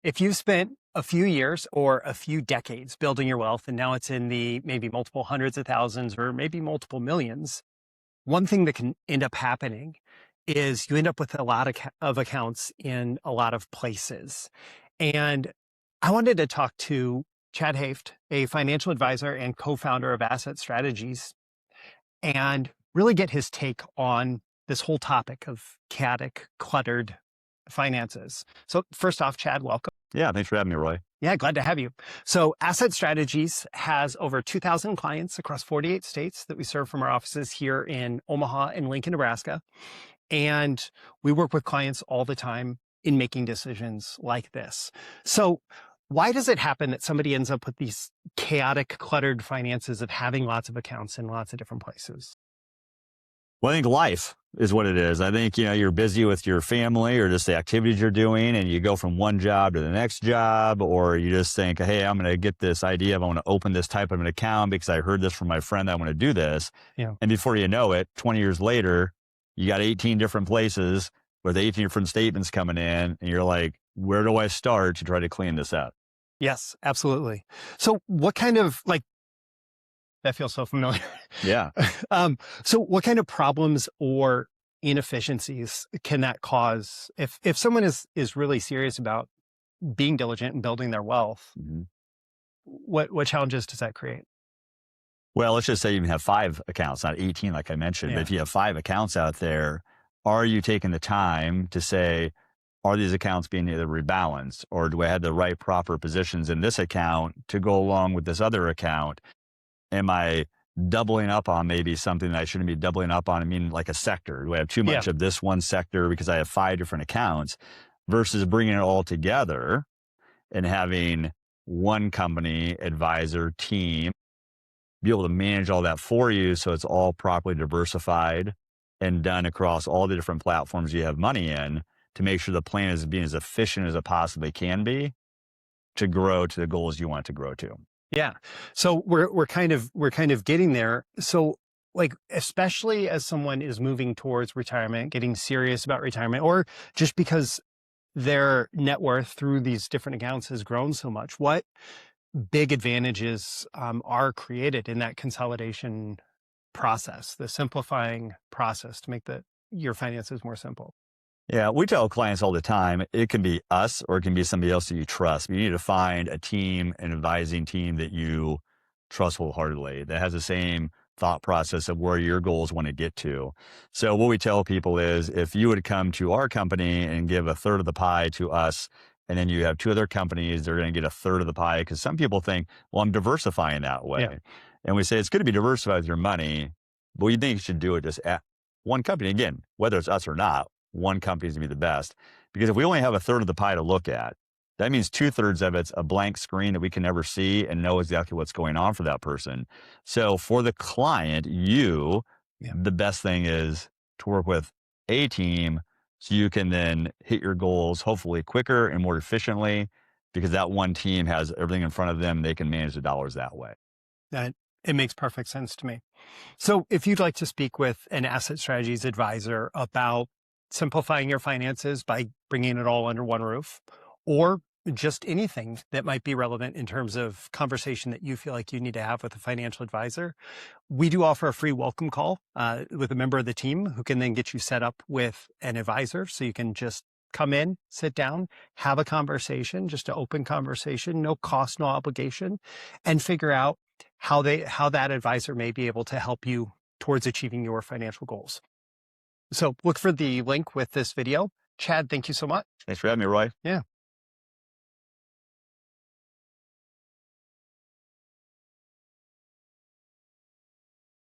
If you've spent a few years or a few decades building your wealth, and now it's in the maybe multiple hundreds of thousands or maybe multiple millions, one thing that can end up happening is you end up with a lot of accounts in a lot of places. And I wanted to talk to Chadd Hoeft, a financial advisor and co-founder of Asset Strategies, and really get his take on this whole topic of chaotic, cluttered finances. So first off, Chadd, welcome. Yeah, thanks for having me, Roy. Yeah, glad to have you. So Asset Strategies has over 2,000 clients across 48 states that we serve from our offices here in Omaha and Lincoln, Nebraska. And we work with clients all the time in making decisions like this. So why does it happen that somebody ends up with these chaotic, cluttered finances of having lots of accounts in lots of different places? Well, I think life is what it is. I think, you're busy with your family or just the activities you're doing, and you go from one job to the next job, or you just think, hey, I'm going to get this idea of I want to open this type of an account because I heard this from my friend that I want to do this. Yeah. And before you know it, 20 years later, you got 18 different places with 18 different statements coming in, and you're like, where do I start to try to clean this up? Yes, absolutely. So what kind of that feels so familiar. Yeah. So what kind of problems or inefficiencies can that cause if someone is really serious about being diligent and building their wealth? Mm-hmm. What challenges does that create? Well, let's just say you have 5 accounts, not 18, like I mentioned. Yeah. But if you have 5 accounts out there, are you taking the time to say, are these accounts being either rebalanced, or do I have the right proper positions in this account to go along with this other account? Am I doubling up on maybe something that I shouldn't be doubling up on? I mean, like a sector. Do I have too much of this one sector because I have 5 different accounts, versus bringing it all together and having one company, advisor, team, be able to manage all that for you so it's all properly diversified and done across all the different platforms you have money in, to make sure the plan is being as efficient as it possibly can be to grow to the goals you want to grow to. Yeah. So we're kind of getting there. So especially as someone is moving towards retirement, getting serious about retirement, or just because their net worth through these different accounts has grown so much, what big advantages are created in that consolidation process, the simplifying process to make your finances more simple? Yeah, we tell clients all the time, it can be us or it can be somebody else that you trust. But you need to find a team, an advising team that you trust wholeheartedly, that has the same thought process of where your goals want to get to. So what we tell people is, if you would come to our company and give a third of the pie to us, and then you have 2 other companies, they're going to get a third of the pie, because some people think, well, I'm diversifying that way. Yeah. And we say it's good to be diversified with your money, but we think you should do it just at one company. Again, whether it's us or not, one company is going to be the best, because if we only have a third of the pie to look at, that means 2/3 of it's a blank screen that we can never see and know exactly what's going on for that person. So for the client, the best thing is to work with a team so you can then hit your goals hopefully quicker and more efficiently, because that one team has everything in front of them. They can manage the dollars that way. It makes perfect sense to me. So if you'd like to speak with an Asset Strategies advisor about simplifying your finances by bringing it all under one roof, or just anything that might be relevant in terms of conversation that you feel like you need to have with a financial advisor, we do offer a free welcome call with a member of the team who can then get you set up with an advisor. So you can just come in, sit down, have a conversation, just an open conversation, no cost, no obligation, and figure out how that advisor may be able to help you towards achieving your financial goals. So look for the link with this video. Chadd, thank you so much. Thanks for having me, Roy. Yeah.